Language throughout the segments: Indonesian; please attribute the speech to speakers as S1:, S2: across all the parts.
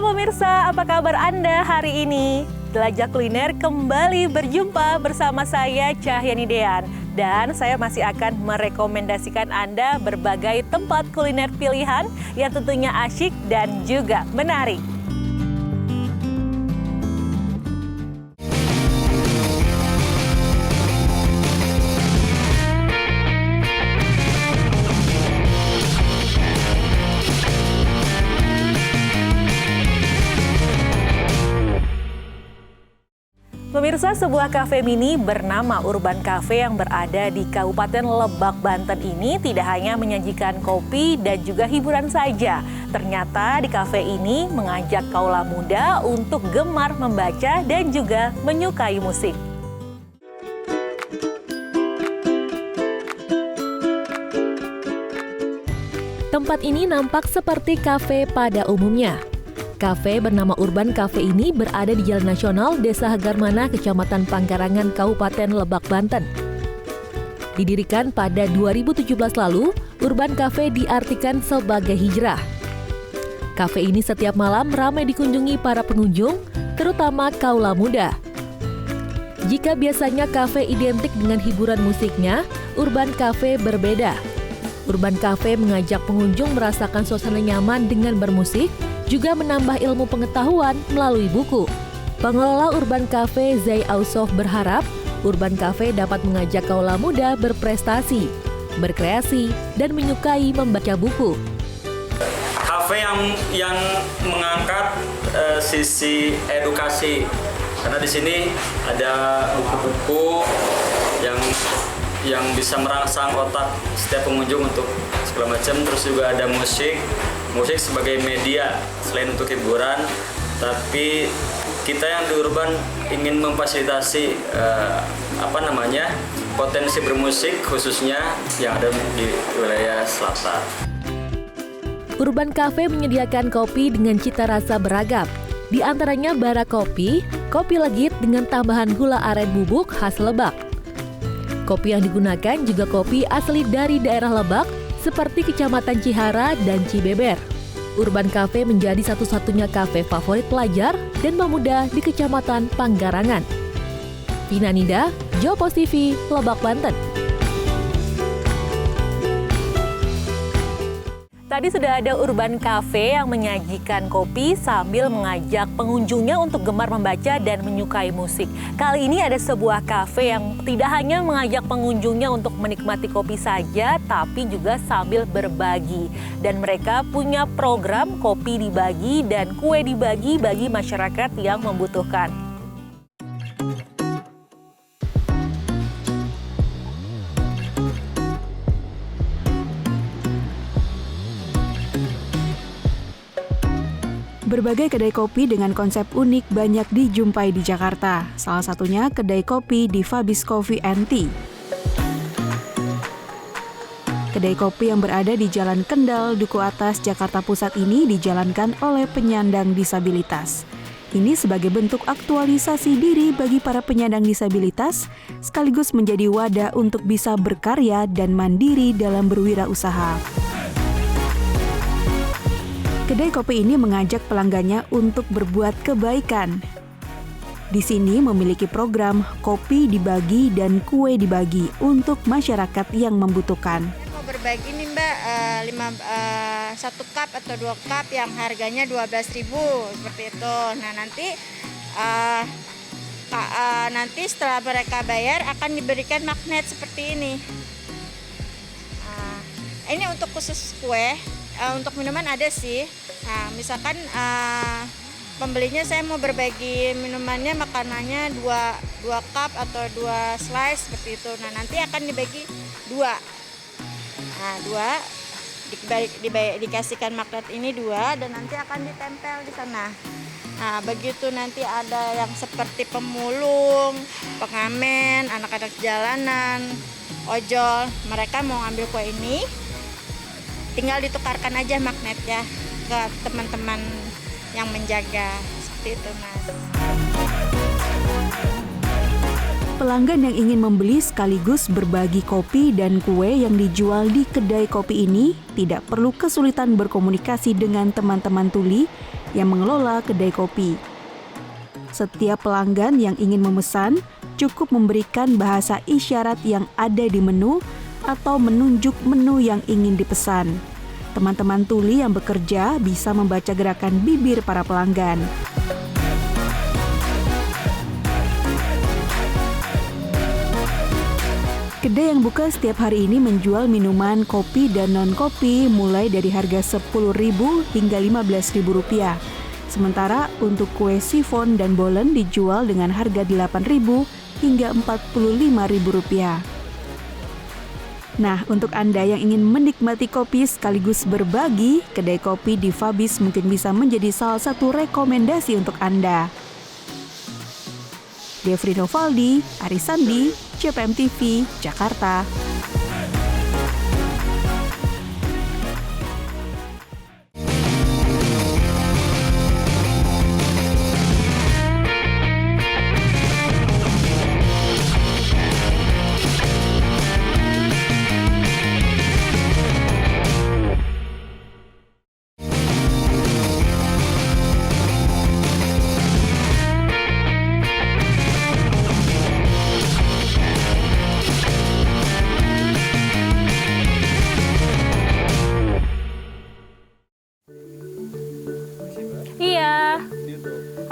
S1: pemirsa, apa kabar Anda hari ini? Jelajah Kuliner kembali berjumpa bersama saya Cahyani Dean. Dan saya masih akan merekomendasikan Anda berbagai tempat kuliner pilihan yang tentunya asyik dan juga menarik. Pemirsa, sebuah kafe mini bernama Urban Cafe yang berada di Kabupaten Lebak, Banten ini tidak hanya menyajikan kopi dan juga hiburan saja. Ternyata di kafe ini mengajak kaula muda untuk gemar membaca dan juga menyukai musik. Tempat ini nampak seperti kafe pada umumnya. Kafe bernama Urban Cafe ini berada di Jalan Nasional Desa Hagarmana, Kecamatan Pangkarangan, Kabupaten Lebak, Banten. Didirikan pada 2017 lalu, Urban Cafe diartikan sebagai hijrah. Kafe ini setiap malam ramai dikunjungi para pengunjung, terutama kaula muda. Jika biasanya kafe identik dengan hiburan musiknya, Urban Cafe berbeda. Urban Cafe mengajak pengunjung merasakan suasana nyaman dengan bermusik, juga menambah ilmu pengetahuan melalui buku. Pengelola Urban Cafe, Zai Aussof, berharap Urban Cafe dapat mengajak kaula muda berprestasi, berkreasi, dan menyukai membaca buku.
S2: Kafe yang mengangkat sisi edukasi, karena di sini ada buku-buku yang bisa merangsang otak setiap pengunjung untuk segala macam. Terus juga ada musik sebagai media selain untuk hiburan, tapi kita yang di Urban ingin memfasilitasi potensi bermusik khususnya yang ada di wilayah selatan.
S1: Urban Cafe menyediakan kopi dengan cita rasa beragam. Di antaranya bara kopi, kopi legit dengan tambahan gula aren bubuk khas Lebak. Kopi yang digunakan juga kopi asli dari daerah Lebak, seperti Kecamatan Cihara dan Cibeber. Urban Cafe menjadi satu-satunya kafe favorit pelajar dan pemuda di Kecamatan Pangkarangan. Vina Nida, Jopos TV, Lebak, Banten. Tadi sudah ada Urban Cafe yang menyajikan kopi sambil mengajak pengunjungnya untuk gemar membaca dan menyukai musik. Kali ini ada sebuah kafe yang tidak hanya mengajak pengunjungnya untuk menikmati kopi saja, tapi juga sambil berbagi. Dan mereka punya program kopi dibagi dan kue dibagi bagi masyarakat yang membutuhkan.
S3: Berbagai kedai kopi dengan konsep unik banyak dijumpai di Jakarta. Salah satunya kedai kopi di Fabis Coffee & Tea. Kedai kopi yang berada di Jalan Kendal, Duku Atas, Jakarta Pusat ini dijalankan oleh penyandang disabilitas. Ini sebagai bentuk aktualisasi diri bagi para penyandang disabilitas, sekaligus menjadi wadah untuk bisa berkarya dan mandiri dalam berwirausaha. Kedai kopi ini mengajak pelanggannya untuk berbuat kebaikan. Di sini memiliki program kopi dibagi dan kue dibagi untuk masyarakat yang membutuhkan.
S4: Mau berbagi nih Mbak, 1 cup atau 2 cup yang harganya 12.000 seperti itu. Nah nanti setelah mereka bayar akan diberikan magnet seperti ini. Ini untuk khusus kue. Untuk minuman ada sih. Nah, misalkan pembelinya saya mau berbagi minumannya, makanannya 2 cup atau 2 slice seperti itu. Nah, nanti akan dibagi 2. Nah, 2 dikasihkan magnet ini 2 dan nanti akan ditempel di sana. Nah, begitu nanti ada yang seperti pemulung, pengamen, anak-anak jalanan, ojol, mereka mau ambil kue ini, tinggal ditukarkan aja magnetnya ke teman-teman yang menjaga, seperti itu Mas.
S3: Pelanggan yang ingin membeli sekaligus berbagi kopi dan kue yang dijual di kedai kopi ini tidak perlu kesulitan berkomunikasi dengan teman-teman tuli yang mengelola kedai kopi. Setiap pelanggan yang ingin memesan cukup memberikan bahasa isyarat yang ada di menu atau menunjuk menu yang ingin dipesan. Teman-teman tuli yang bekerja bisa membaca gerakan bibir para pelanggan. Kedai yang buka setiap hari ini menjual minuman kopi dan non-kopi mulai dari harga Rp10.000 hingga Rp15.000. Sementara untuk kue sifon dan bolen dijual dengan harga Rp8.000 hingga Rp45.000. Nah, untuk Anda yang ingin menikmati kopi sekaligus berbagi, kedai kopi di Fabis mungkin bisa menjadi salah satu rekomendasi untuk Anda. Devri Novaldi, Arisandi, JPM TV, Jakarta.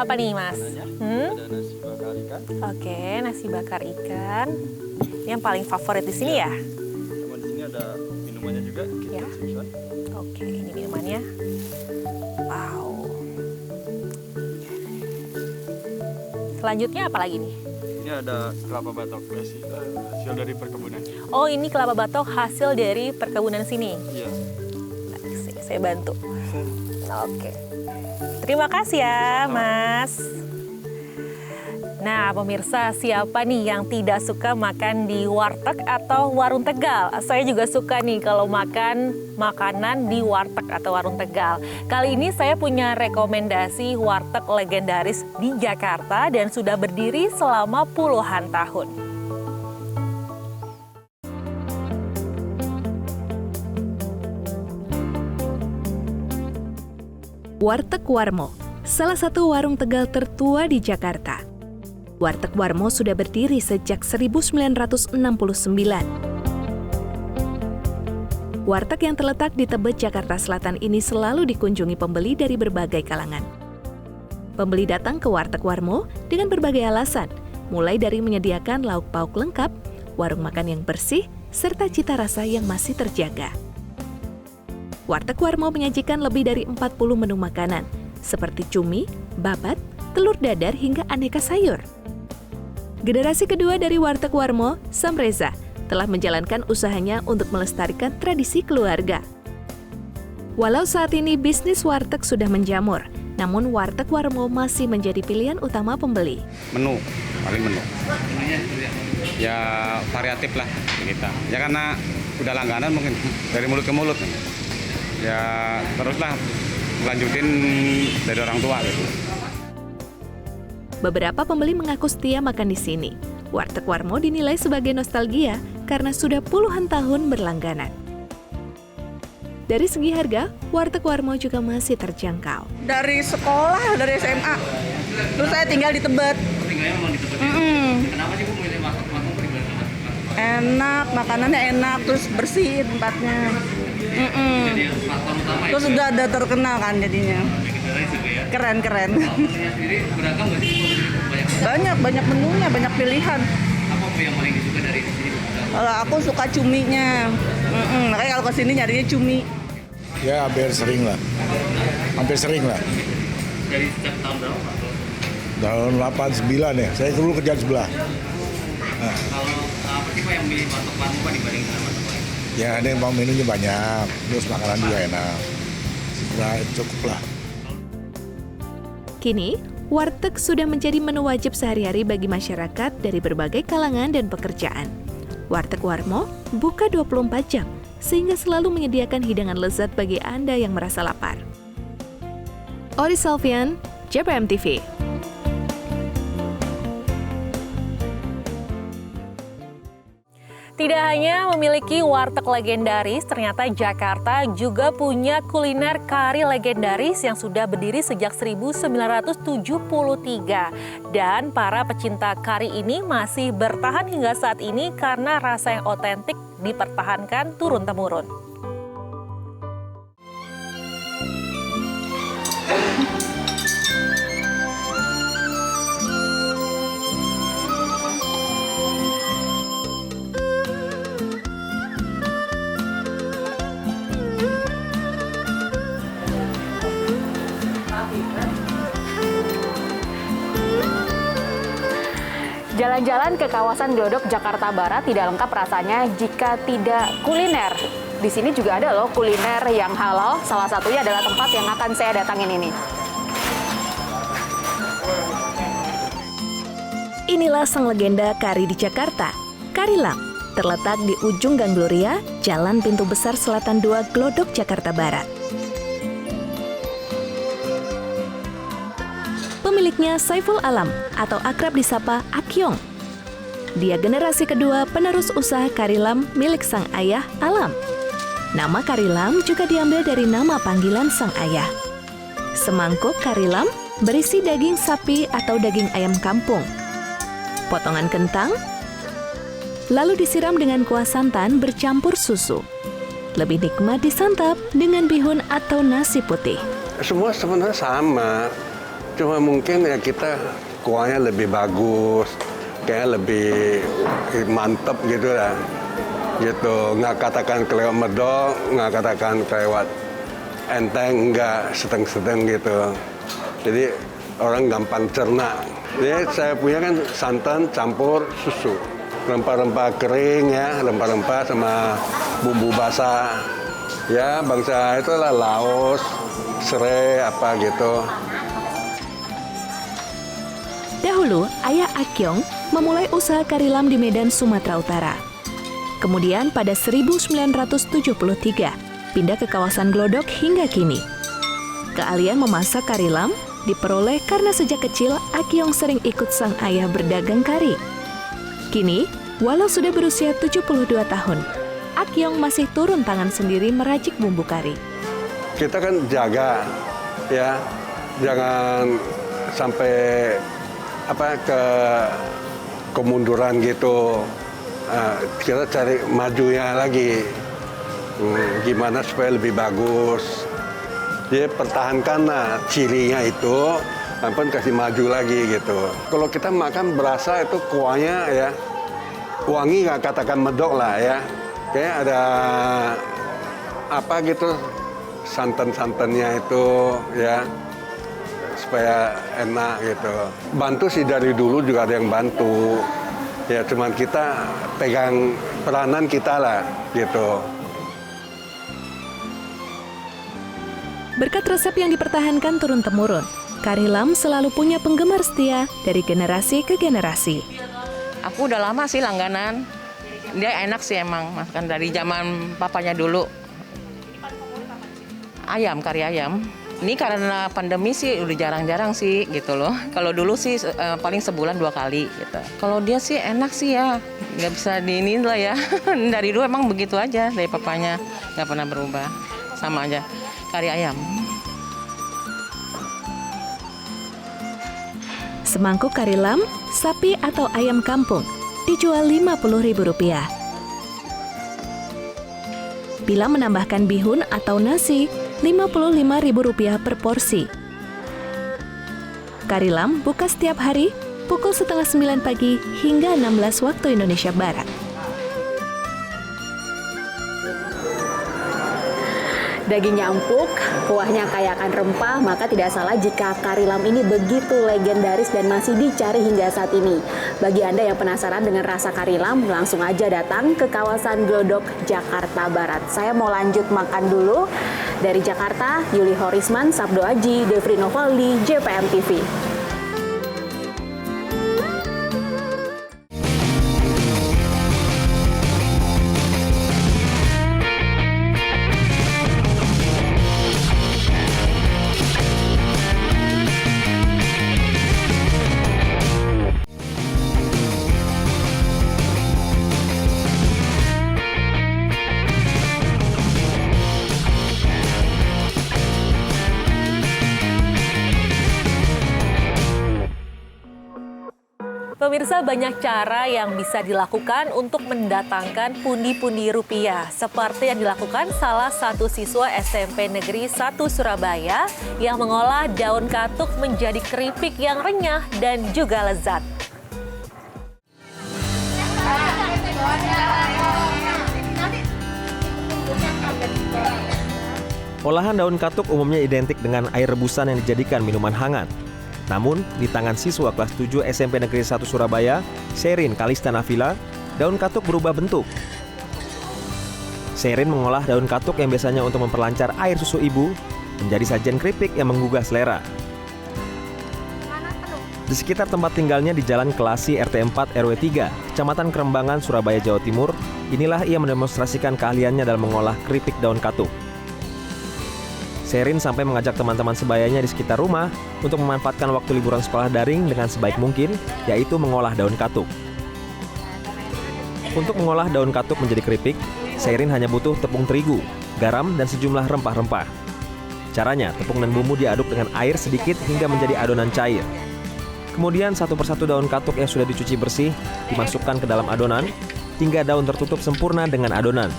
S1: Apa nih, Mas?
S2: Ada nasi bakar ikan.
S1: Oke, nasi bakar ikan. Ini yang paling favorit di sini ya?
S2: Sama di sini ada minumannya juga.
S1: Ya. Oke, ini minumannya. Wow. Selanjutnya apa lagi nih?
S2: Ini ada kelapa batok hasil dari perkebunan.
S1: Oh, ini kelapa batok hasil dari perkebunan sini.
S2: Iya.
S1: Nah, saya bantu. Oke. Terima kasih ya, Mas. Nah, pemirsa, siapa nih yang tidak suka makan di warteg atau warung Tegal? Saya juga suka nih kalau makan makanan di warteg atau warung Tegal. Kali ini saya punya rekomendasi warteg legendaris di Jakarta dan sudah berdiri selama puluhan tahun.
S5: Warteg Warmo, salah satu warung Tegal tertua di Jakarta. Warteg Warmo sudah berdiri sejak 1969. Warteg yang terletak di Tebet, Jakarta Selatan ini selalu dikunjungi pembeli dari berbagai kalangan. Pembeli datang ke Warteg Warmo dengan berbagai alasan, mulai dari menyediakan lauk pauk lengkap, warung makan yang bersih, serta cita rasa yang masih terjaga. Warteg Warmo menyajikan lebih dari 40 menu makanan, seperti cumi, babat, telur dadar, hingga aneka sayur. Generasi kedua dari Warteg Warmo, Sam Reza, telah menjalankan usahanya untuk melestarikan tradisi keluarga. Walau saat ini bisnis warteg sudah menjamur, namun Warteg Warmo masih menjadi pilihan utama pembeli.
S6: Menu, paling menu. Ya variatif lah kita. Ya karena udah langganan mungkin dari mulut ke mulut. Ya teruslah lanjutin dari orang tua gitu.
S5: Beberapa pembeli mengaku setia makan di sini. Warteg Warmo dinilai sebagai nostalgia karena sudah puluhan tahun berlangganan. Dari segi harga, Warteg Warmo juga masih terjangkau.
S7: Dari sekolah, dari SMA. Terus saya tinggal di Tebet.
S2: Tinggalnya memang di Tebet. Kenapa sih Bu milih warteg Warmo di Tebet?
S7: Enak, makanannya enak, terus bersih tempatnya.
S2: Jadi faktor utama
S7: Terus udah ada terkenal kan jadinya. Keren-keren.
S2: Menunya sendiri beragam nggak sih?
S7: Banyak menunya, banyak pilihan.
S2: Apa yang paling disuka dari di sini?
S7: Kalau aku suka cuminya. Makanya kalau kesini nyarinya cumi.
S8: Ya hampir sering lah.
S2: Dari sejak tahun berapa?
S8: Tahun 89 ya, saya dulu kerja di sebelah.
S2: Kalau apa sih Pak yang milih warteg Warmo Pak dibanding dengan warteg lain?
S8: Ya ada yang mau menunya banyak, terus makanan juga enak. Nah, cukup lah.
S5: Kini, warteg sudah menjadi menu wajib sehari-hari bagi masyarakat dari berbagai kalangan dan pekerjaan. Warteg Warmo buka 24 jam, sehingga selalu menyediakan hidangan lezat bagi Anda yang merasa lapar. Ori Salvian, JPM TV.
S1: Tidak hanya memiliki warteg legendaris, ternyata Jakarta juga punya kuliner kari legendaris yang sudah berdiri sejak 1973. Dan para pecinta kari ini masih bertahan hingga saat ini karena rasa yang otentik dipertahankan turun-temurun.
S9: Jalan-jalan ke kawasan Glodok, Jakarta Barat tidak lengkap rasanya jika tidak kuliner. Di sini juga ada loh kuliner yang halal, salah satunya adalah tempat yang akan saya datangin ini.
S5: Inilah sang legenda kari di Jakarta, Kari Lam. Terletak di ujung Gang Gloria, Jalan Pintu Besar Selatan 2, Glodok, Jakarta Barat. Pemiliknya Saiful Alam atau akrab disapa Akyong. Dia generasi kedua penerus usaha Kari Lam milik sang ayah Alam. Nama Kari Lam juga diambil dari nama panggilan sang ayah. Semangkuk Kari Lam berisi daging sapi atau daging ayam kampung, potongan kentang, lalu disiram dengan kuah santan bercampur susu. Lebih nikmat disantap dengan bihun atau nasi putih.
S10: Semua sebenarnya sama. Cuma mungkin ya kita kuahnya lebih bagus, kayak lebih mantep gitu lah. Gitu, nggak katakan kelewat medok, nggak katakan kelewat enteng, nggak sedang-sedang gitu. Jadi orang gampang cerna. Jadi saya punya kan santan campur susu, rempah-rempah kering ya, rempah-rempah sama bumbu basah. Ya bangsa itulah Laos, serai apa gitu.
S5: Dahulu, ayah Akyong memulai usaha Kari Lam di Medan, Sumatera Utara. Kemudian pada 1973, pindah ke kawasan Glodok hingga kini. Keahlian memasak Kari Lam diperoleh karena sejak kecil Akyong sering ikut sang ayah berdagang kari. Kini, walau sudah berusia 72 tahun, Akyong masih turun tangan sendiri meracik bumbu kari.
S10: Kita kan jaga, ya, jangan sampai kemunduran gitu. Kita cari majunya lagi, gimana supaya lebih bagus. Jadi pertahankan cirinya itu, namun kasih maju lagi gitu. Kalau kita makan berasa itu kuahnya ya wangi, nggak katakan medok lah ya, kayak ada apa gitu santan-santannya itu ya, supaya enak gitu. Bantu sih dari dulu juga ada yang bantu. Ya cuman kita pegang peranan kita lah gitu.
S5: Berkat resep yang dipertahankan turun-temurun, Kari Lam selalu punya penggemar setia dari generasi ke generasi.
S7: Aku udah lama sih langganan. Dia enak sih emang, makan dari zaman papanya dulu. Ayam, kari ayam. Ini karena pandemi sih udah jarang-jarang sih gitu loh. Kalau dulu sih paling sebulan 2 kali gitu. Kalau dia sih enak sih ya, nggak bisa diinin lah ya. Dari dulu emang begitu aja dari papanya, nggak pernah berubah. Sama aja, kari ayam.
S5: Semangkuk Kari Lam, sapi atau ayam kampung, dijual Rp50.000. Bila menambahkan bihun atau nasi, Rp55.000 per porsi. Kari Lam buka setiap hari pukul 8:30 pagi hingga 16 waktu Indonesia Barat.
S9: Dagingnya empuk, kuahnya kaya akan rempah, maka tidak salah jika Kari Lam ini begitu legendaris dan masih dicari hingga saat ini. Bagi Anda yang penasaran dengan rasa Kari Lam, langsung aja datang ke kawasan Glodok, Jakarta Barat. Saya mau lanjut makan dulu. Dari Jakarta, Yuli Horisman, Sabdo Aji, Devri Novaldi, JPM TV.
S1: Pemirsa, banyak cara yang bisa dilakukan untuk mendatangkan pundi-pundi rupiah. Seperti yang dilakukan salah satu siswa SMP Negeri 1 Surabaya yang mengolah daun katuk menjadi keripik yang renyah dan juga lezat.
S11: Olahan daun katuk umumnya identik dengan air rebusan yang dijadikan minuman hangat. Namun, di tangan siswa kelas 7 SMP Negeri 1 Surabaya, Sherin Kalista Nafila, daun katuk berubah bentuk. Sherin mengolah daun katuk yang biasanya untuk memperlancar air susu ibu, menjadi sajian keripik yang menggugah selera. Di sekitar tempat tinggalnya di Jalan Kelasi RT 4 RW 3, Kecamatan Kerembangan, Surabaya, Jawa Timur, inilah ia mendemonstrasikan keahliannya dalam mengolah keripik daun katuk. Sherin sampai mengajak teman-teman sebayanya di sekitar rumah untuk memanfaatkan waktu liburan sekolah daring dengan sebaik mungkin, yaitu mengolah daun katuk. Untuk mengolah daun katuk menjadi keripik, Sherin hanya butuh tepung terigu, garam, dan sejumlah rempah-rempah. Caranya, tepung dan bumbu diaduk dengan air sedikit hingga menjadi adonan cair. Kemudian satu persatu daun katuk yang sudah dicuci bersih dimasukkan ke dalam adonan, hingga daun tertutup sempurna dengan adonan.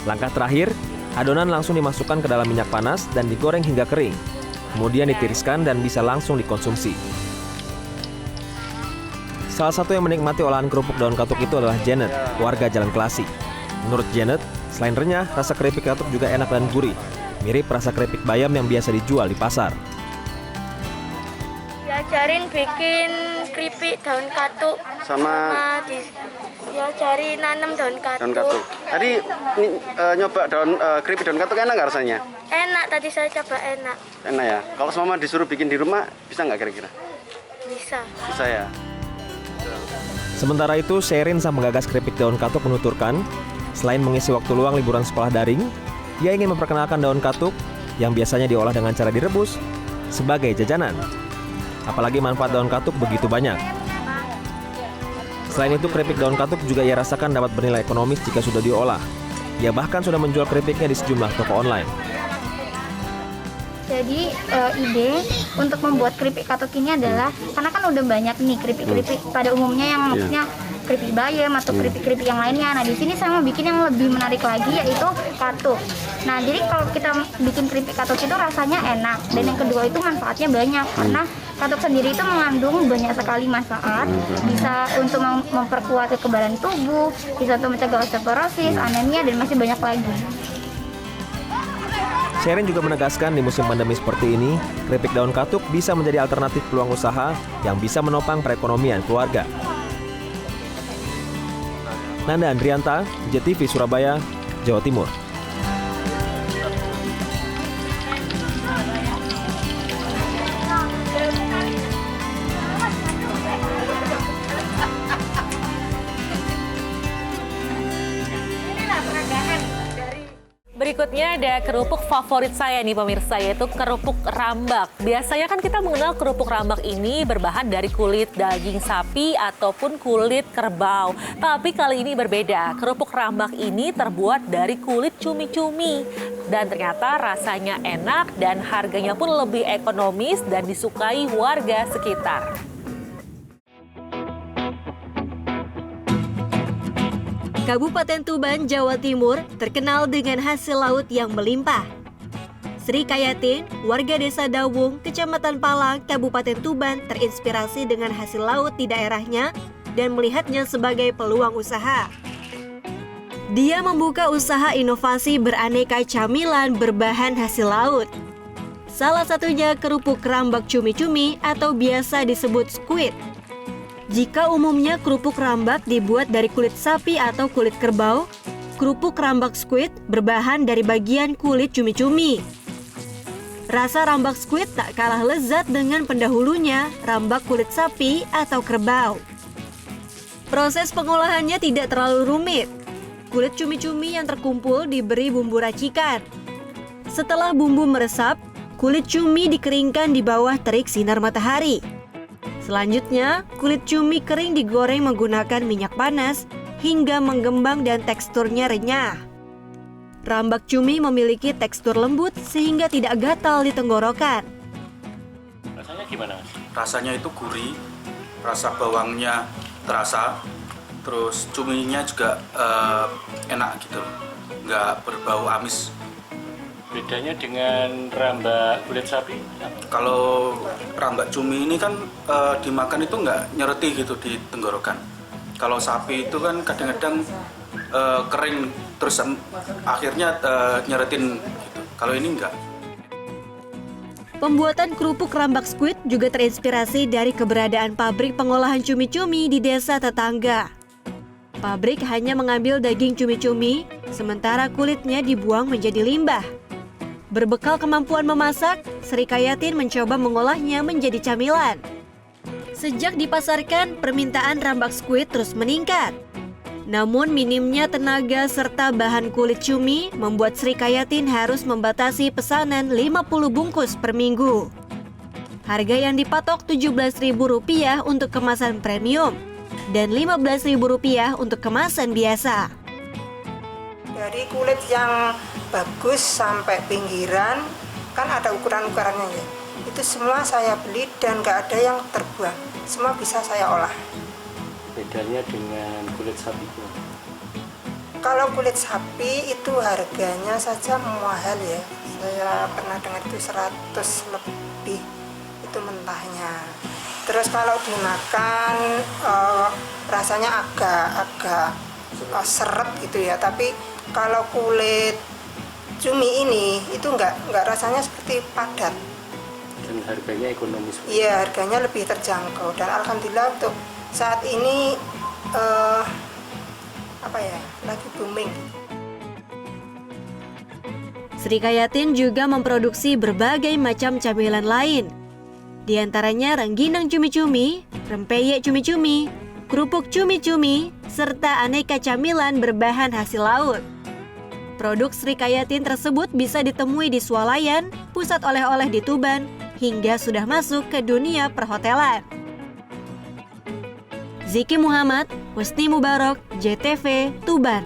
S11: Langkah terakhir, adonan langsung dimasukkan ke dalam minyak panas dan digoreng hingga kering. Kemudian ditiriskan dan bisa langsung dikonsumsi. Salah satu yang menikmati olahan kerupuk daun katuk itu adalah Janet, warga Jalan Kelasi. Menurut Janet, selain renyah, rasa keripik katuk juga enak dan gurih. Mirip rasa keripik bayam yang biasa dijual di pasar.
S12: Diajarin bikin keripik daun katuk sama diajarin nanam daun katuk.
S13: Tadi nyoba keripik daun katuk enak nggak rasanya?
S12: Enak, tadi saya coba enak.
S13: Enak ya? Kalau semama disuruh bikin di rumah, bisa nggak kira-kira?
S12: Bisa.
S13: Bisa ya?
S11: Sementara itu, Sherin sang penggagas keripik daun katuk menuturkan, selain mengisi waktu luang liburan sekolah daring, ia ingin memperkenalkan daun katuk yang biasanya diolah dengan cara direbus sebagai jajanan. Apalagi manfaat daun katuk begitu banyak. Selain itu, keripik daun katuk juga ia rasakan dapat bernilai ekonomis jika sudah diolah. Ia bahkan sudah menjual keripiknya di sejumlah toko online.
S12: Jadi ide untuk membuat keripik katuk ini adalah karena kan udah banyak nih keripik-keripik pada umumnya yang maksudnya keripik bayam atau keripik-keripik yang lainnya. Nah, di sini saya mau bikin yang lebih menarik lagi, yaitu katuk. Nah, jadi kalau kita bikin keripik katuk itu rasanya enak, dan yang kedua itu manfaatnya banyak karena katuk sendiri itu mengandung banyak sekali manfaat, bisa untuk memperkuat kekebalan tubuh, bisa untuk mencegah osteoporosis, anemia, dan masih banyak lagi.
S11: Sherin juga menegaskan di musim pandemi seperti ini, keripik daun katuk bisa menjadi alternatif peluang usaha yang bisa menopang perekonomian keluarga. Nanda Andrianta, JTV Surabaya, Jawa Timur.
S1: Berikutnya ada kerupuk favorit saya nih pemirsa, yaitu kerupuk rambak. Biasanya kan kita mengenal kerupuk rambak ini berbahan dari kulit daging sapi ataupun kulit kerbau. Tapi kali ini berbeda, kerupuk rambak ini terbuat dari kulit cumi-cumi. Dan ternyata rasanya enak dan harganya pun lebih ekonomis dan disukai warga sekitar.
S14: Kabupaten Tuban, Jawa Timur terkenal dengan hasil laut yang melimpah. Sri Kayatin, warga desa Dawung, Kecamatan Palang, Kabupaten Tuban terinspirasi dengan hasil laut di daerahnya dan melihatnya sebagai peluang usaha. Dia membuka usaha inovasi beraneka camilan berbahan hasil laut. Salah satunya kerupuk rambak cumi-cumi atau biasa disebut squid. Jika umumnya kerupuk rambak dibuat dari kulit sapi atau kulit kerbau, kerupuk rambak squid berbahan dari bagian kulit cumi-cumi. Rasa rambak squid tak kalah lezat dengan pendahulunya, rambak kulit sapi atau kerbau. Proses pengolahannya tidak terlalu rumit. Kulit cumi-cumi yang terkumpul diberi bumbu racikan. Setelah bumbu meresap, kulit cumi dikeringkan di bawah terik sinar matahari. Selanjutnya, kulit cumi kering digoreng menggunakan minyak panas hingga menggembang dan teksturnya renyah. Rambak cumi memiliki tekstur lembut sehingga tidak gatal di tenggorokan.
S2: Rasanya
S15: gimana Mas? Rasanya itu gurih, rasa bawangnya terasa, terus cuminya juga enak gitu, nggak berbau amis. Bedanya dengan rambak kulit sapi? Kalau rambak cumi ini kan dimakan itu nggak nyereti gitu di tenggorokan. Kalau sapi itu kan kadang-kadang kering terus akhirnya nyeretin gitu. Kalau ini enggak.
S14: Pembuatan kerupuk rambak squid juga terinspirasi dari keberadaan pabrik pengolahan cumi-cumi di desa tetangga. Pabrik hanya mengambil daging cumi-cumi, sementara kulitnya dibuang menjadi limbah. Berbekal kemampuan memasak, Sri Kayatin mencoba mengolahnya menjadi camilan. Sejak dipasarkan, permintaan rambak squid terus meningkat. Namun minimnya tenaga serta bahan kulit cumi membuat Sri Kayatin harus membatasi pesanan 50 bungkus per minggu. Harga yang dipatok Rp17.000 untuk kemasan premium dan Rp15.000 untuk kemasan biasa.
S16: Dari kulit yang bagus sampai pinggiran kan ada ukuran-ukurannya ya. Itu semua saya beli dan nggak ada yang terbuang. Semua bisa saya olah.
S15: Bedanya dengan kulit sapi itu?
S16: Kalau kulit sapi itu harganya saja mahal ya. Saya pernah dengar itu 100 lebih itu mentahnya. Terus kalau dimakan rasanya agak seret gitu ya. Tapi kalau kulit cumi ini itu nggak rasanya seperti padat.
S15: Dan harganya ekonomis?
S16: Iya, harganya lebih terjangkau. Dan alhamdulillah untuk saat ini lagi booming.
S14: Sri Kayatin juga memproduksi berbagai macam camilan lain. Di antaranya rengginang cumi-cumi, rempeyek cumi-cumi, kerupuk cumi-cumi, serta aneka camilan berbahan hasil laut. Produk Sri Kayatin tersebut bisa ditemui di swalayan, pusat oleh-oleh di Tuban, hingga sudah masuk ke dunia perhotelan. Ziki Muhammad, Husni Mubarok, JTV, Tuban.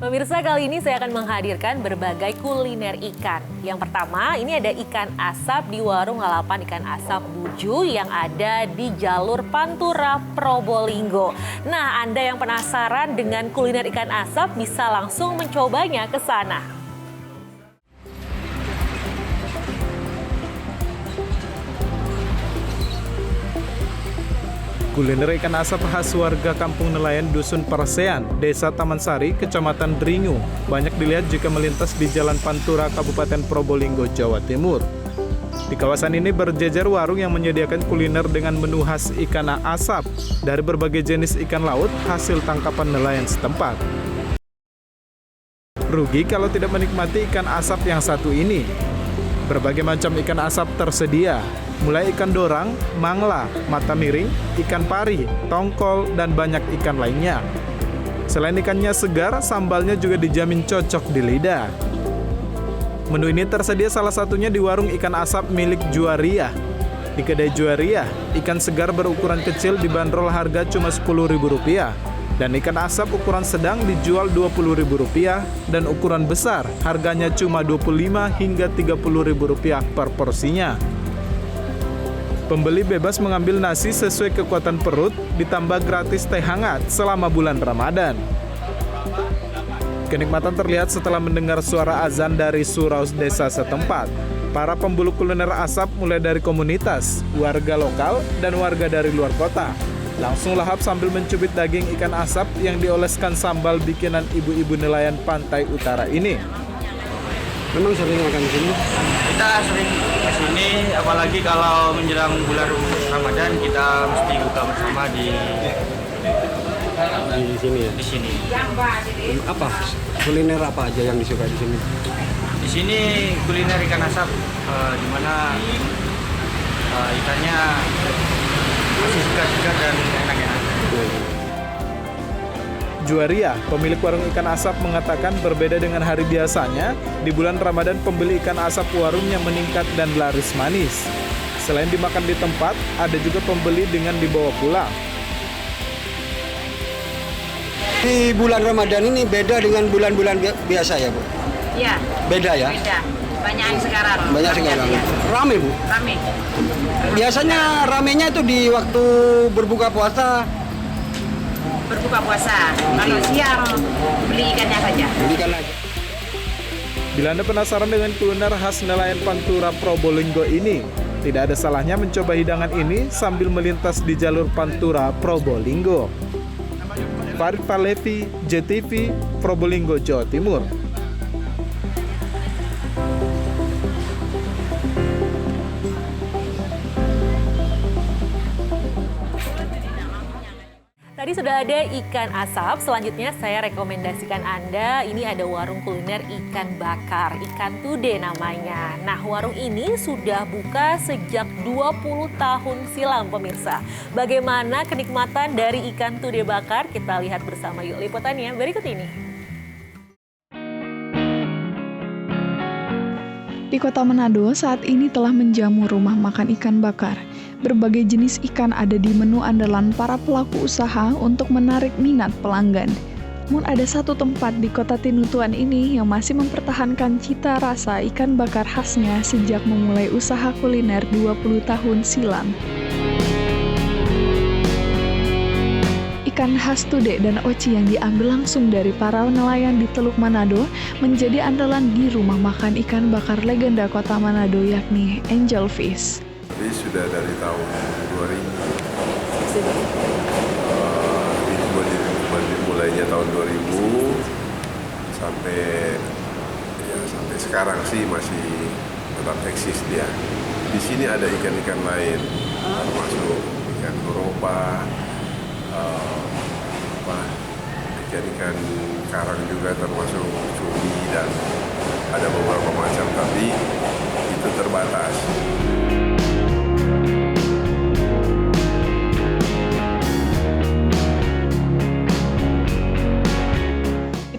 S1: Pemirsa, kali ini saya akan menghadirkan berbagai kuliner ikan. Yang pertama, ini ada ikan asap di warung lalapan ikan asap Buju yang ada di jalur Pantura, Probolinggo. Nah, Anda yang penasaran dengan kuliner ikan asap bisa langsung mencobanya ke sana.
S17: Kuliner ikan asap khas warga Kampung Nelayan Dusun Parasean, Desa Taman Sari, Kecamatan Dringu, banyak dilihat jika melintas di Jalan Pantura, Kabupaten Probolinggo, Jawa Timur. Di kawasan ini berjejer warung yang menyediakan kuliner dengan menu khas ikan asap dari berbagai jenis ikan laut hasil tangkapan nelayan setempat. Rugi kalau tidak menikmati ikan asap yang satu ini. Berbagai macam ikan asap tersedia, mulai ikan dorang, mangla, mata miring, ikan pari, tongkol, dan banyak ikan lainnya. Selain ikannya segar, sambalnya juga dijamin cocok di lidah. Menu ini tersedia salah satunya di warung ikan asap milik Juariah. Di kedai Juariah, ikan segar berukuran kecil dibanderol harga cuma Rp10.000, dan ikan asap ukuran sedang dijual Rp20.000, dan ukuran besar harganya cuma Rp25 hingga Rp30.000 per porsinya. Pembeli bebas mengambil nasi sesuai kekuatan perut, ditambah gratis teh hangat selama bulan Ramadan. Kenikmatan terlihat setelah mendengar suara azan dari surau desa setempat. Para pemburu kuliner asap mulai dari komunitas, warga lokal, dan warga dari luar kota langsung lahap sambil mencubit daging ikan asap yang dioleskan sambal bikinan ibu-ibu nelayan pantai utara ini.
S13: Memang sering makan di sini?
S18: Kita sering ke sini, apalagi kalau menjelang bulan Ramadan kita mesti buka bersama di
S13: sini ya.
S18: Di sini.
S13: Apa
S19: Kuliner apa aja yang disukai di sini?
S18: Di sini kuliner ikan asap, di mana ikannya masih segar-segar dan enak-enak.
S17: Juwaria, pemilik warung ikan asap mengatakan berbeda dengan hari biasanya, di bulan Ramadan pembeli ikan asap warungnya meningkat dan laris manis. Selain dimakan di tempat, ada juga pembeli dengan dibawa pulang.
S19: Di bulan Ramadan ini beda dengan bulan-bulan biasa ya, Bu?
S20: Iya.
S19: Beda ya?
S20: Beda. Banyak yang sekarang.
S19: Banyak sekarang. Rame, Bu?
S20: Rame.
S19: Biasanya ramenya itu di waktu berbuka puasa.
S20: Berbuka puasa. Kalau siang beli ikannya saja.
S19: Beli ikan aja.
S17: Bila Anda penasaran dengan kuliner khas nelayan Pantura Probolinggo ini, tidak ada salahnya mencoba hidangan ini sambil melintas di jalur Pantura Probolinggo. Farid Palevi, JTV, Probolinggo, Jawa Timur.
S1: Tadi sudah ada ikan asap, selanjutnya saya rekomendasikan Anda, ini ada warung kuliner ikan bakar, ikan tude namanya. Nah, warung ini sudah buka sejak 20 tahun silam pemirsa. Bagaimana kenikmatan dari ikan tude bakar? Kita lihat bersama yuk liputannya berikut ini.
S21: Di Kota Manado saat ini telah menjamu rumah makan ikan bakar. Berbagai jenis ikan ada di menu andalan para pelaku usaha untuk menarik minat pelanggan. Namun ada satu tempat di Kota Tinutuan ini yang masih mempertahankan cita rasa ikan bakar khasnya sejak memulai usaha kuliner 20 tahun silam. Ikan khas tude dan oci yang diambil langsung dari para nelayan di Teluk Manado menjadi andalan di rumah makan ikan bakar legenda Kota Manado yakni Angel Fish.
S22: Jadi sudah dari tahun 2000, dimulainya tahun 2000 sampai sekarang sih masih tetap eksis dia. Di sini ada ikan-ikan lain, termasuk ikan Eropa, ikan-ikan karang juga termasuk cumi dan ada beberapa macam, tapi itu terbatas.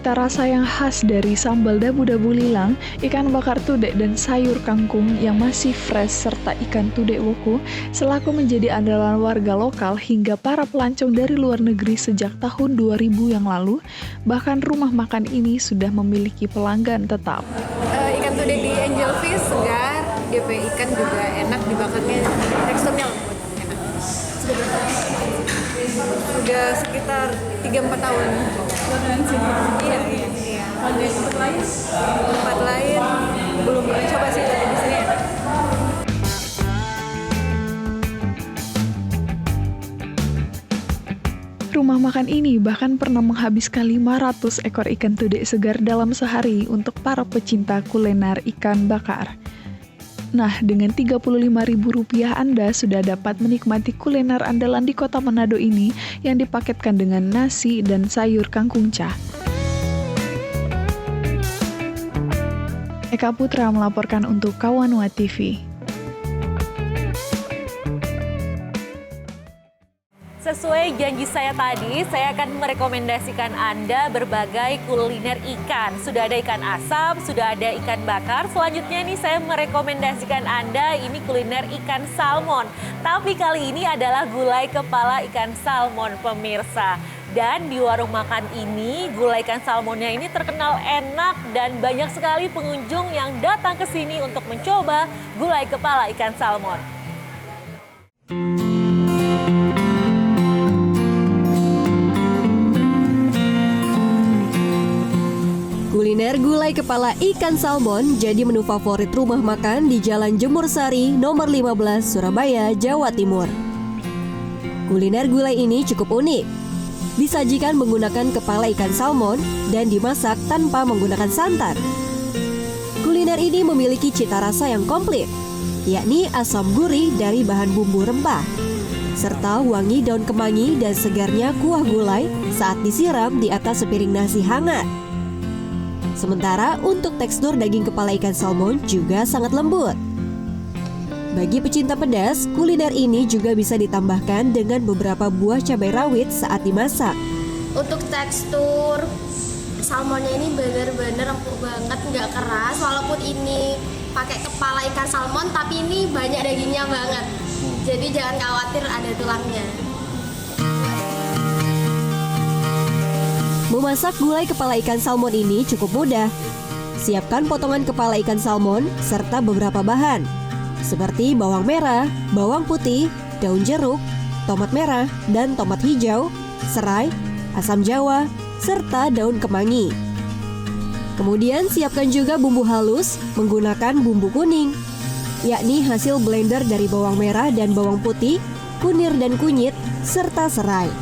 S21: Cita rasa yang khas dari sambal dabu-dabu lilang, ikan bakar tude dan sayur kangkung yang masih fresh serta ikan tude woku selaku menjadi andalan warga lokal hingga para pelancong dari luar negeri sejak tahun 2000 yang lalu. Bahkan rumah makan ini sudah memiliki pelanggan tetap.
S23: Ikan tude di Angel Fish segar, DP ikan juga enak dibakarnya, teksturnya lembut, enak. Sudah sekitar 3-4 tahun. Iya. Tempat lain belum pernah coba sih, tapi di sini enak.
S21: Rumah makan ini bahkan pernah menghabiskan 500 ekor ikan tude segar dalam sehari untuk para pecinta kuliner ikan bakar. Nah, dengan Rp35.000 Anda sudah dapat menikmati kuliner andalan di Kota Manado ini yang dipaketkan dengan nasi dan sayur kangkung cah. Eka Putra melaporkan untuk Kawanwa TV.
S1: Sesuai janji saya tadi, saya akan merekomendasikan Anda berbagai kuliner ikan. Sudah ada ikan asap, sudah ada ikan bakar. Selanjutnya nih saya merekomendasikan Anda ini kuliner ikan salmon. Tapi kali ini adalah gulai kepala ikan salmon pemirsa. Dan di warung makan ini, gulai ikan salmonnya ini terkenal enak dan banyak sekali pengunjung yang datang ke sini untuk mencoba gulai kepala ikan salmon.
S14: Kuliner gulai kepala ikan salmon jadi menu favorit rumah makan di Jalan Jemur Sari, nomor 15, Surabaya, Jawa Timur. Kuliner gulai ini cukup unik. Disajikan menggunakan kepala ikan salmon dan dimasak tanpa menggunakan santan. Kuliner ini memiliki cita rasa yang komplit, yakni asam gurih dari bahan bumbu rempah, serta wangi daun kemangi dan segarnya kuah gulai saat disiram di atas sepiring nasi hangat. Sementara untuk tekstur daging kepala ikan salmon juga sangat lembut. Bagi pecinta pedas, kuliner ini juga bisa ditambahkan dengan beberapa buah cabai rawit saat dimasak.
S3: Untuk tekstur salmonnya ini benar-benar empuk banget, nggak keras. Walaupun ini pakai kepala ikan salmon, tapi ini banyak dagingnya banget. Jadi jangan khawatir ada tulangnya.
S14: Memasak gulai kepala ikan salmon ini cukup mudah. Siapkan potongan kepala ikan salmon serta beberapa bahan, seperti bawang merah, bawang putih, daun jeruk, tomat merah dan tomat hijau, serai, asam jawa, serta daun kemangi. Kemudian siapkan juga bumbu halus menggunakan bumbu kuning, yakni hasil blender dari bawang merah dan bawang putih, kunir dan kunyit, serta serai.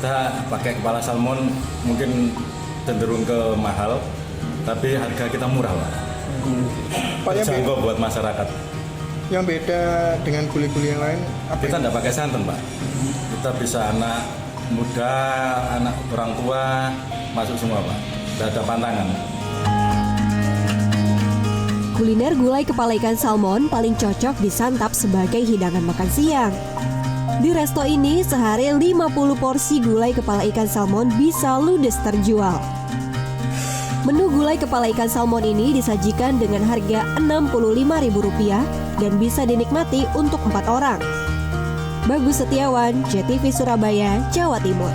S4: Kita pakai kepala salmon mungkin cenderung ke mahal, tapi harga kita murah, Pak. Jangkau buat masyarakat.
S6: Yang beda dengan gulai-gulai yang lain apa?
S4: Kita tidak pakai santan, Pak. Kita bisa anak muda, anak orang tua masuk semua, Pak. Tidak ada pantangan.
S14: Kuliner gulai kepala ikan salmon paling cocok disantap sebagai hidangan makan siang. Di resto ini sehari 50 porsi gulai kepala ikan salmon bisa ludes terjual. Menu gulai kepala ikan salmon ini disajikan dengan harga Rp65.000 dan bisa dinikmati untuk 4 orang. Bagus Setiawan, JTV Surabaya, Jawa Timur.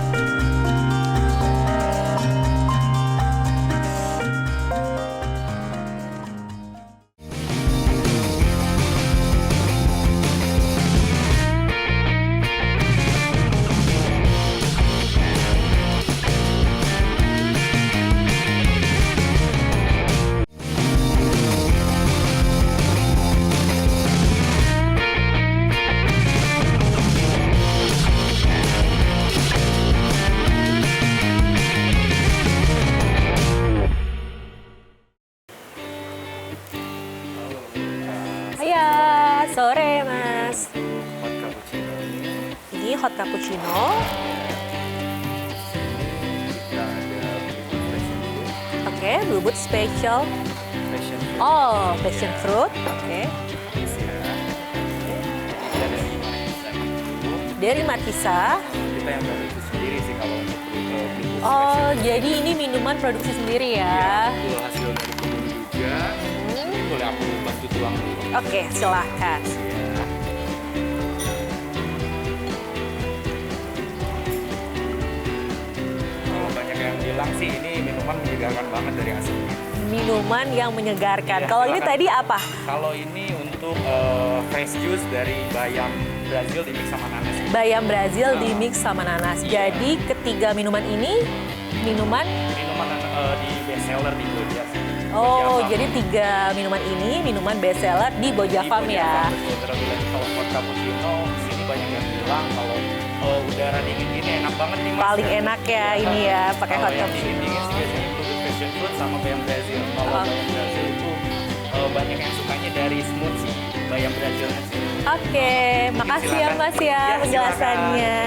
S1: Sore, Mas. Ini hot cappuccino. Oke, bubut special. Oh, passion fruit. Oke. Dari Markisa.
S24: Kita yang produksi sendiri sih kalau untuk
S1: Oh, jadi ini minuman produksi sendiri ya?
S24: Iya, hasil dari kebun juga. Boleh aku bantu tuang dulu?
S1: Oke, silahkan.
S24: Banyak yang bilang sih ini minuman menyegarkan banget dari aslinya.
S1: Minuman yang menyegarkan. Kalau ini tadi apa?
S24: Kalau ini untuk fresh juice dari bayam Brazil dimix sama nanas.
S1: Bayam Brazil dimix sama nanas. Jadi ketiga minuman ini minuman
S24: di bestseller di Boja.
S1: Oh, jadi 3 minuman ini minuman bestseller di Boja Farm ya.
S24: Kalau hot cappuccino, sini banyak yang bilang kalau udara dingin gini enak banget nih Mas.
S1: Paling enak ya ini ya pakai hot cappuccino.
S24: Dingin sih biasanya produk passion fruit sama bayam Brazil. Kalau bayam Brazil itu banyak yang sukanya dari smooth sih, bayam Brazilnya sih.
S1: Oke, makasih ya Mas ya penjelasannya.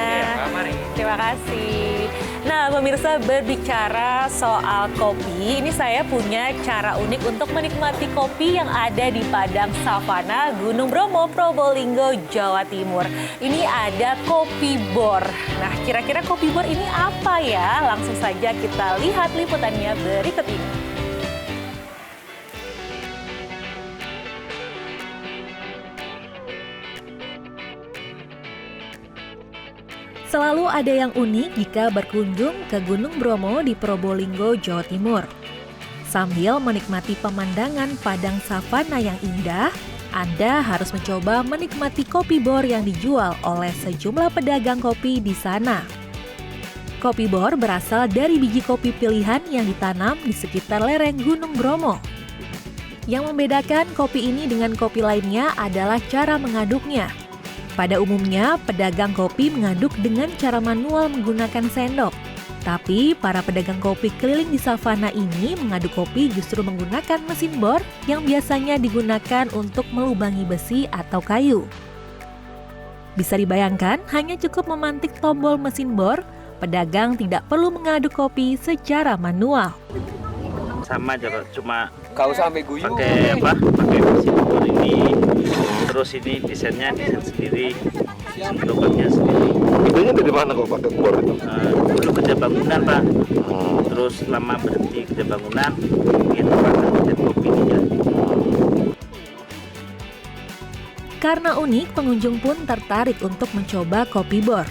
S1: Terima kasih. Nah, pemirsa, berbicara soal kopi, ini saya punya cara unik untuk menikmati kopi yang ada di Padang Savana, Gunung Bromo, Probolinggo, Jawa Timur. Ini ada kopi bor. Nah, kira-kira kopi bor ini apa ya? Langsung saja kita lihat liputannya berikut ini. Selalu ada yang unik jika berkunjung ke Gunung Bromo di Probolinggo, Jawa Timur. Sambil menikmati pemandangan padang savana yang indah, Anda harus mencoba menikmati kopi bor yang dijual oleh sejumlah pedagang kopi di sana. Kopi bor berasal dari biji kopi pilihan yang ditanam di sekitar lereng Gunung Bromo. Yang membedakan kopi ini dengan kopi lainnya adalah cara mengaduknya. Pada umumnya, pedagang kopi mengaduk dengan cara manual menggunakan sendok. Tapi, para pedagang kopi keliling di savana ini mengaduk kopi justru menggunakan mesin bor yang biasanya digunakan untuk melubangi besi atau kayu. Bisa dibayangkan, hanya cukup memantik tombol mesin bor, pedagang tidak perlu mengaduk kopi secara manual.
S5: sama aja Pak, cuma
S19: Gak usah sampai guyup.
S5: pakai mesin bor ini, terus ini desainnya desain sendiri, lubangnya sendiri.
S7: Idenya dari mana kok pakai bor itu?
S5: Dulu kerja bangunan Pak, terus lama berhenti kerja bangunan, gitu Pak, kerja kopi ini ya.
S1: Karena unik, pengunjung pun tertarik untuk mencoba kopi bor.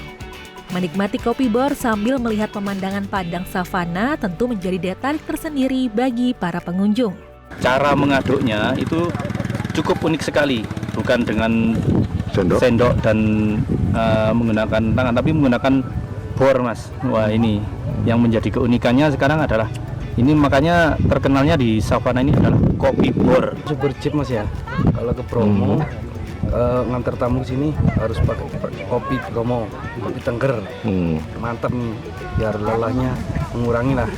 S1: Menikmati kopi bor sambil melihat pemandangan padang savana tentu menjadi daya tarik tersendiri bagi para pengunjung.
S18: Cara mengaduknya itu cukup unik sekali, bukan dengan sendok dan menggunakan tangan, tapi menggunakan bor Mas. Wah, ini yang menjadi keunikannya sekarang adalah ini, makanya terkenalnya di savana ini adalah kopi bor.
S8: Super cheap Mas ya, kalau ke Bromo ngantar tamu sini harus pakai kopi Bromo, kopi Tengger. Mantap nih, biar lelahnya mengurangi lah.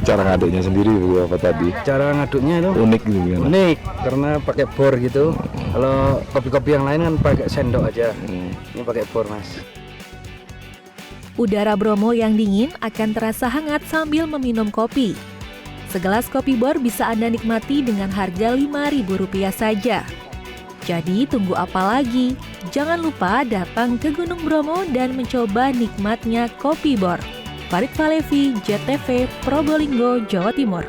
S7: Cara ngaduknya sendiri apa tadi?
S8: Cara ngaduknya itu
S7: unik gitu kan?
S8: Unik, karena pakai bor gitu. Kalau kopi-kopi yang lain kan pakai sendok aja. Ini pakai bor Mas.
S1: Udara Bromo yang dingin akan terasa hangat sambil meminum kopi. Segelas kopi bor bisa Anda nikmati dengan harga Rp5.000 saja. Jadi tunggu apa lagi? Jangan lupa datang ke Gunung Bromo dan mencoba nikmatnya kopi bor. Farid Falevi, JTV, Probolinggo, Jawa Timur.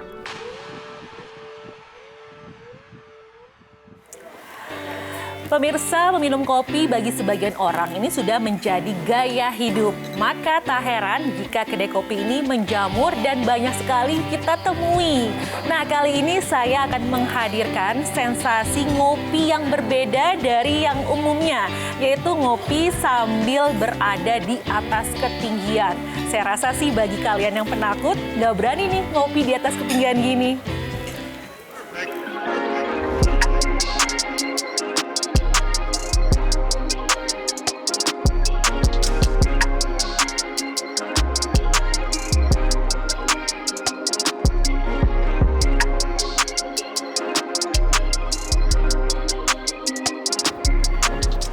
S1: Pemirsa, meminum kopi bagi sebagian orang ini sudah menjadi gaya hidup. Maka tak heran jika kedai kopi ini menjamur dan banyak sekali kita temui. Nah, kali ini saya akan menghadirkan sensasi ngopi yang berbeda dari yang umumnya, yaitu ngopi sambil berada di atas ketinggian. Saya rasa sih bagi kalian yang penakut, nggak berani nih ngopi di atas ketinggian gini.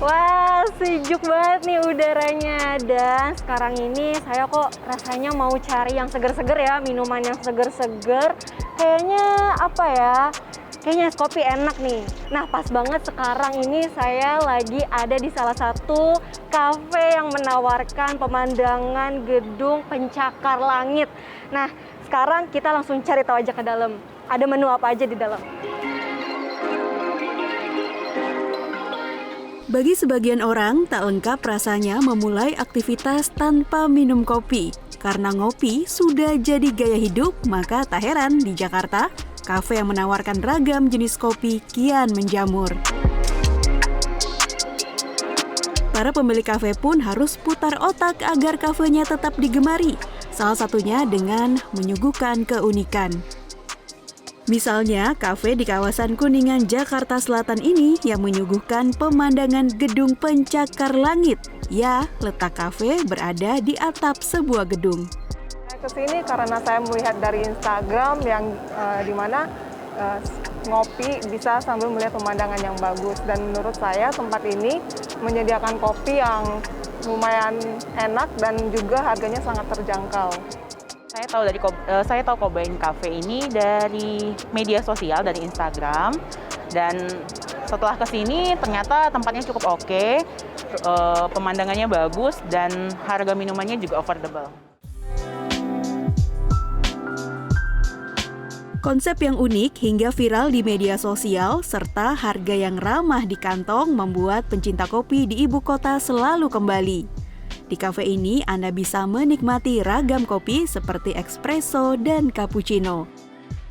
S10: Wah, sejuk banget nih udaranya. Dan sekarang ini saya kok rasanya mau cari yang seger-seger ya, minuman yang seger-seger. Kayaknya apa ya, kayaknya es kopi enak nih. Nah, pas banget sekarang ini saya lagi ada di salah satu kafe yang menawarkan pemandangan gedung pencakar langit. Nah, sekarang kita langsung cari tahu aja ke dalam. Ada menu apa aja di dalam.
S25: Bagi sebagian orang, tak lengkap rasanya memulai aktivitas tanpa minum kopi. Karena ngopi sudah jadi gaya hidup, maka tak heran di Jakarta, kafe yang menawarkan ragam jenis kopi kian menjamur. Para pemilik kafe pun harus putar otak agar kafenya tetap digemari. Salah satunya dengan menyuguhkan keunikan. Misalnya, kafe di kawasan Kuningan, Jakarta Selatan ini yang menyuguhkan pemandangan gedung pencakar langit. Ya, letak kafe berada di atap sebuah gedung.
S26: Saya kesini karena saya melihat dari Instagram yang dimana ngopi bisa sambil melihat pemandangan yang bagus. Dan menurut saya tempat ini menyediakan kopi yang lumayan enak dan juga harganya sangat terjangkau.
S20: Saya tahu Cobain Cafe ini dari media sosial, dari Instagram, dan setelah kesini ternyata tempatnya cukup oke, pemandangannya bagus dan harga minumannya juga affordable.
S25: Konsep yang unik hingga viral di media sosial serta harga yang ramah di kantong membuat pencinta kopi di ibu kota selalu kembali. Di kafe ini Anda bisa menikmati ragam kopi seperti espresso dan cappuccino.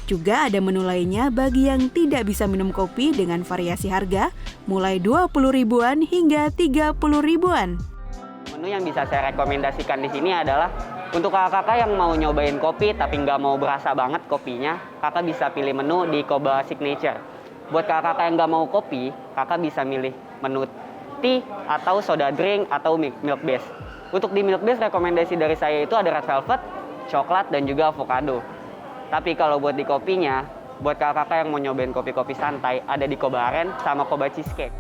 S25: Juga ada menu lainnya bagi yang tidak bisa minum kopi dengan variasi harga mulai 20 ribuan hingga 30 ribuan.
S27: Menu yang bisa saya rekomendasikan di sini adalah untuk kakak-kakak yang mau nyobain kopi tapi nggak mau berasa banget kopinya, kakak bisa pilih menu di Koba Signature. Buat kakak-kakak yang nggak mau kopi, kakak bisa milih menu tea atau soda drink atau milk base. Untuk di milk base rekomendasi dari saya itu ada red velvet, coklat, dan juga avocado. Tapi kalau buat di kopinya, buat kakak-kakak yang mau nyobain kopi-kopi santai, ada di Koba Aren sama Koba Cheesecake.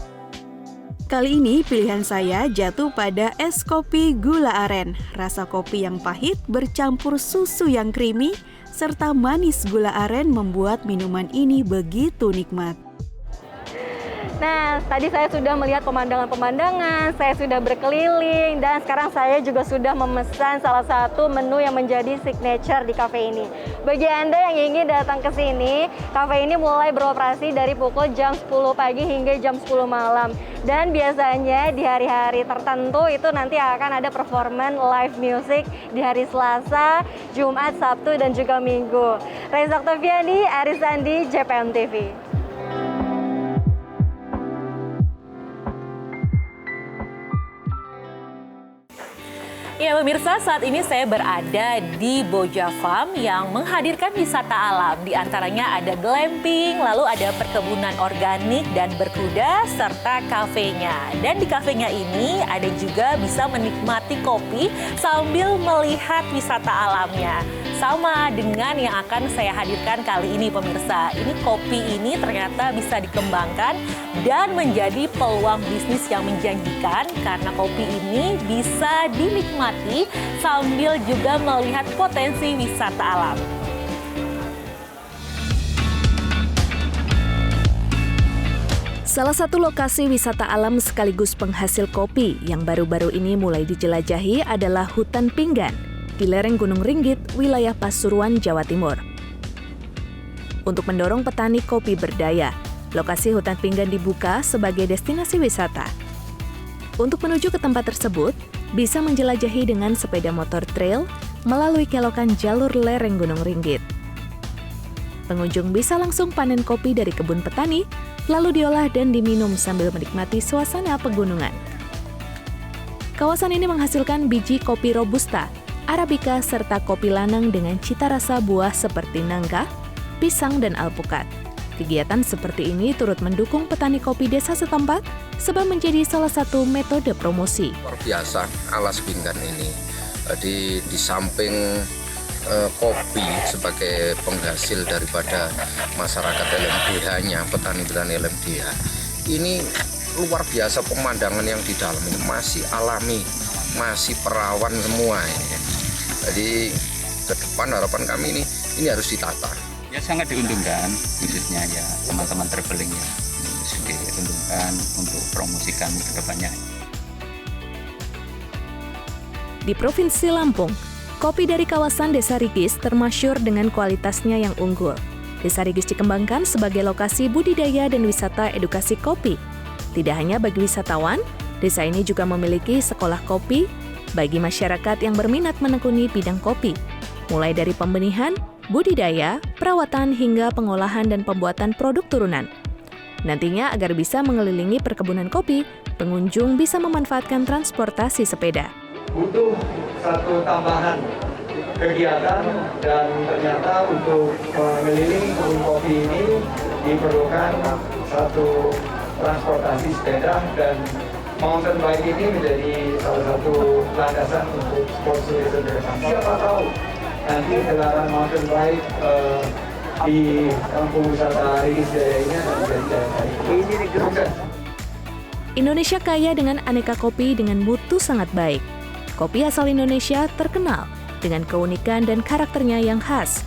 S25: Kali ini pilihan saya jatuh pada es kopi gula aren. Rasa kopi yang pahit bercampur susu yang creamy, serta manis gula aren membuat minuman ini begitu nikmat.
S10: Nah, tadi saya sudah melihat pemandangan-pemandangan, saya sudah berkeliling, dan sekarang saya juga sudah memesan salah satu menu yang menjadi signature di kafe ini. Bagi Anda yang ingin datang ke sini, kafe ini mulai beroperasi dari pukul jam 10 pagi hingga jam 10 malam. Dan biasanya di hari-hari tertentu itu nanti akan ada performan live music di hari Selasa, Jumat, Sabtu, dan juga Minggu. Reza Oktaviani, Aris Andi, JPM TV.
S1: Ya pemirsa, saat ini saya berada di Boja Farm yang menghadirkan wisata alam. Di antaranya ada glamping, lalu ada perkebunan organik dan berkuda, serta kafenya. Dan di kafenya ini ada juga bisa menikmati kopi sambil melihat wisata alamnya. Sama dengan yang akan saya hadirkan kali ini pemirsa. Ini kopi ini ternyata bisa dikembangkan dan menjadi peluang bisnis yang menjanjikan karena kopi ini bisa dinikmati sambil juga melihat potensi wisata alam. Salah satu lokasi wisata alam sekaligus penghasil kopi yang baru-baru ini mulai dijelajahi adalah Hutan Pinggan di lereng Gunung Ringgit, wilayah Pasuruan, Jawa Timur. Untuk mendorong petani kopi berdaya, lokasi Hutan Pinggan dibuka sebagai destinasi wisata. Untuk menuju ke tempat tersebut, bisa menjelajahi dengan sepeda motor trail melalui kelokan jalur lereng Gunung Ringgit. Pengunjung bisa langsung panen kopi dari kebun petani, lalu diolah dan diminum sambil menikmati suasana pegunungan. Kawasan ini menghasilkan biji kopi Robusta, Arabica, serta kopi lanang dengan cita rasa buah seperti nangka, pisang, dan alpukat. Kegiatan seperti ini turut mendukung petani kopi desa setempat sebab menjadi salah satu metode promosi.
S2: Luar biasa Alas Pinggan ini. Di samping kopi sebagai penghasil daripada masyarakat LMDH-nya, petani-petani LMDH, ini luar biasa pemandangan yang di dalam ini masih alami, masih perawan semua ini. Jadi ke depan harapan kami ini harus ditata.
S9: Ya sangat diuntungkan, khususnya ya teman-teman traveling ya diuntungkan untuk promosikan ke depannya.
S1: Di Provinsi Lampung, kopi dari kawasan Desa Rigis termasyhur dengan kualitasnya yang unggul. Desa Rigis dikembangkan sebagai lokasi budidaya dan wisata edukasi kopi. Tidak hanya bagi wisatawan, desa ini juga memiliki sekolah kopi bagi masyarakat yang berminat menekuni bidang kopi, mulai dari pembenihan, budidaya, perawatan, hingga pengolahan dan pembuatan produk turunan. Nantinya agar bisa mengelilingi perkebunan kopi, pengunjung bisa memanfaatkan transportasi sepeda.
S11: Butuh satu tambahan kegiatan dan ternyata untuk mengelilingi kebun kopi ini diperlukan satu transportasi sepeda dan mountain bike ini menjadi salah satu landasan untuk sport tourism ke depan. Siapa tahu nanti gelaran mountain bike di kampung wisata Rigis Jaya ini akan menjadi ini digerakkan.
S1: Indonesia kaya dengan aneka kopi dengan mutu sangat baik. Kopi asal Indonesia terkenal dengan keunikan dan karakternya yang khas.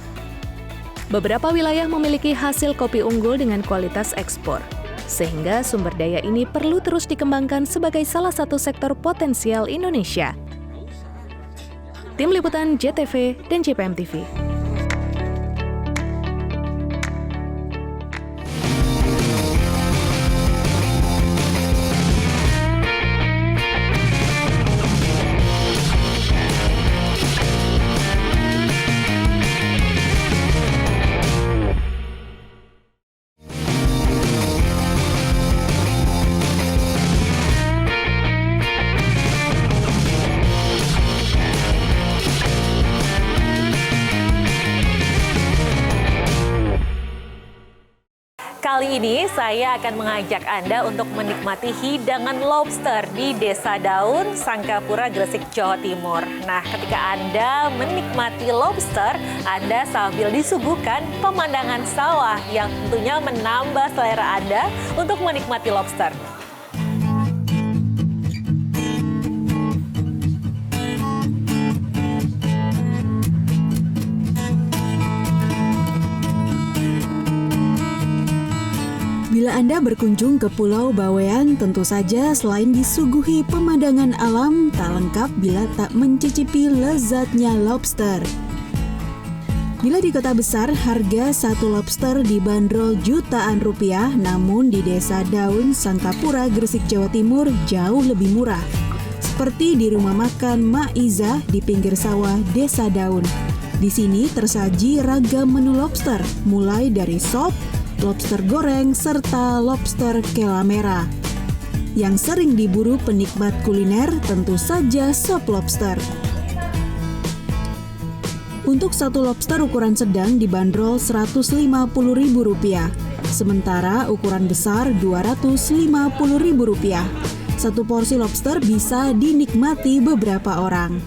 S1: Beberapa wilayah memiliki hasil kopi unggul dengan kualitas ekspor, sehingga sumber daya ini perlu terus dikembangkan sebagai salah satu sektor potensial Indonesia. Tim Liputan JTV dan JPM TV. Kali ini saya akan mengajak Anda untuk menikmati hidangan lobster di Desa Daun, Sangkapura, Gresik, Jawa Timur. Nah, ketika Anda menikmati lobster, Anda sambil disuguhkan pemandangan sawah yang tentunya menambah selera Anda untuk menikmati lobster.
S25: Bila Anda berkunjung ke Pulau Bawean, tentu saja selain disuguhi pemandangan alam, tak lengkap bila tak mencicipi lezatnya lobster. Bila di kota besar, harga satu lobster dibanderol jutaan rupiah, namun di Desa Daun, Sangkapura, Gresik, Jawa Timur jauh lebih murah. Seperti di rumah makan Mak Iza di pinggir sawah Desa Daun. Di sini tersaji ragam menu lobster, mulai dari sop, lobster goreng, serta lobster kela merah. Yang sering diburu penikmat kuliner tentu saja sop lobster. Untuk satu lobster ukuran sedang dibanderol Rp150.000, sementara ukuran besar Rp250.000. Satu porsi lobster bisa dinikmati beberapa orang.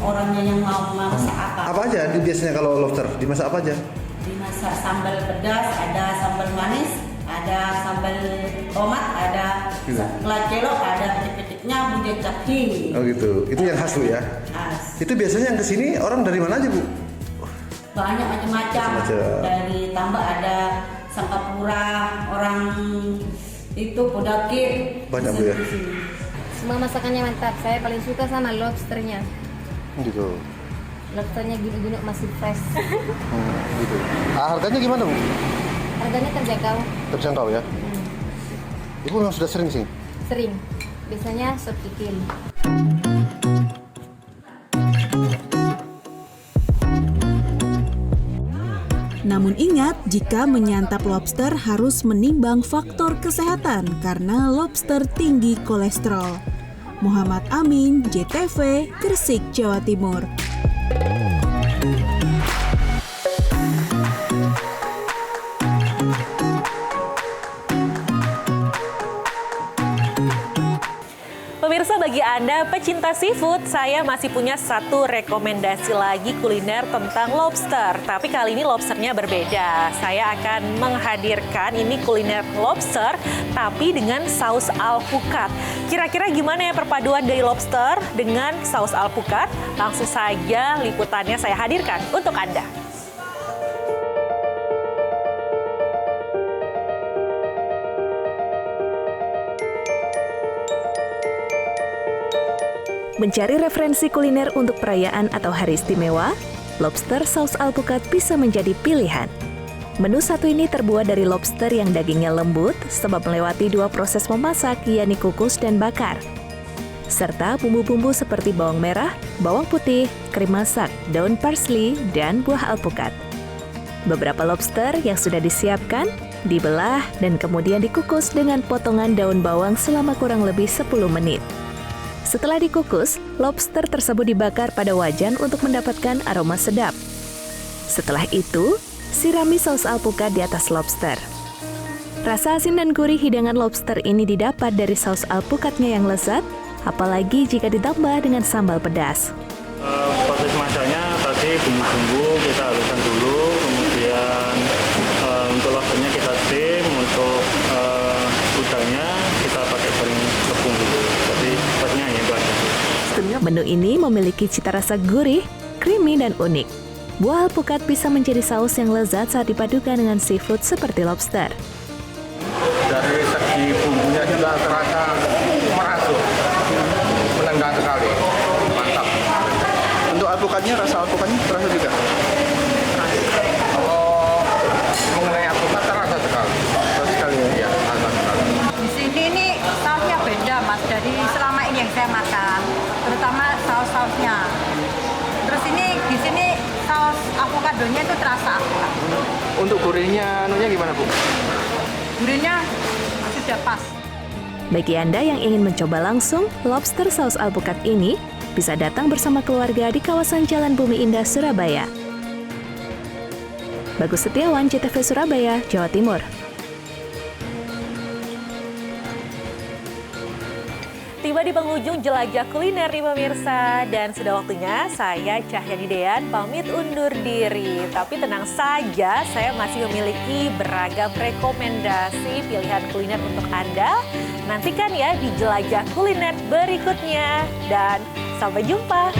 S12: Orangnya yang mau masak apa?
S6: Apa aja biasanya kalau lobster? Dimasak apa aja?
S12: Dimasak sambal pedas, ada sambal manis, ada sambal tomat, ada kelacelo, ada petik-petiknya, bujang caki.
S6: Oh gitu, itu yang khas Bu ya?
S12: Khas.
S6: Itu biasanya yang kesini orang dari mana aja Bu?
S12: Banyak macam-macam. Dari Tambak ada Sangkapura, orang itu Podakir.
S6: Banyak Bu ya?
S13: Semua masakannya mantap, saya paling suka sama lobsternya.
S6: Gitu.
S13: Lobsternya gini-gini masih fresh.
S6: Gitu. Harganya gimana Bu?
S13: Harganya terjangkau.
S6: Terjangkau ya? Ibu memang sudah sering sih?
S13: Sering, biasanya sop kikil.
S25: Namun ingat, jika menyantap lobster harus menimbang faktor kesehatan karena lobster tinggi kolesterol. Muhammad Amin, JTV, Gresik, Jawa Timur.
S1: Pemirsa, bagi Anda pecinta seafood, saya masih punya satu rekomendasi lagi kuliner tentang lobster. Tapi kali ini lobsternya berbeda. Saya akan menghadirkan ini kuliner lobster, tapi dengan saus alpukat. Kira-kira gimana ya perpaduan dari lobster dengan saus alpukat? Langsung saja liputannya saya hadirkan untuk Anda. Mencari referensi kuliner untuk perayaan atau hari istimewa, lobster saus alpukat bisa menjadi pilihan. Menu satu ini terbuat dari lobster yang dagingnya lembut sebab melewati dua proses memasak, yakni kukus dan bakar. Serta bumbu-bumbu seperti bawang merah, bawang putih, krim masak, daun parsley, dan buah alpukat. Beberapa lobster yang sudah disiapkan, dibelah dan kemudian dikukus dengan potongan daun bawang selama kurang lebih 10 menit. Setelah dikukus, lobster tersebut dibakar pada wajan untuk mendapatkan aroma sedap. Setelah itu, sirami saus alpukat di atas lobster. Rasa asin dan gurih hidangan lobster ini didapat dari saus alpukatnya yang lezat, apalagi jika ditambah dengan sambal pedas.
S24: Proses masaknya tadi bumbu-bumbu kita haluskan dulu, kemudian untuk lobsternya kita steam, untuk udangnya kita pakai goreng tepung dulu. Jadi prosesnya hanya itu aja.
S1: Menu ini memiliki cita rasa gurih, creamy, dan unik. Buah alpukat bisa menjadi saus yang lezat saat dipadukan dengan seafood seperti lobster.
S2: Dari segi bumbunya juga terasa merasuk, menendang sekali, mantap.
S6: Untuk alpukatnya, rasa alpukatnya terasa juga?
S2: Kalau mengenai alpukat terasa sekali.
S6: Terasa sekali ya?
S2: Iya, terasa sekali.
S12: Di sini ini sausnya beda Mas dari selama ini yang saya makan, terutama saus-sausnya. Terus ini di sini saus avokadonya itu terasa alpukat.
S6: Untuk gurihnya gimana Bu?
S12: Gurihnya sudah pas.
S1: Bagi Anda yang ingin mencoba langsung, lobster saus alpukat ini bisa datang bersama keluarga di kawasan Jalan Bumi Indah, Surabaya. Bagus Setiawan, JTV Surabaya, Jawa Timur. Tiba di penghujung jelajah kuliner nih pemirsa, dan sudah waktunya saya Cahyani Dean pamit undur diri. Tapi tenang saja, saya masih memiliki beragam rekomendasi pilihan kuliner untuk Anda. Nantikan ya di jelajah kuliner berikutnya, dan sampai jumpa.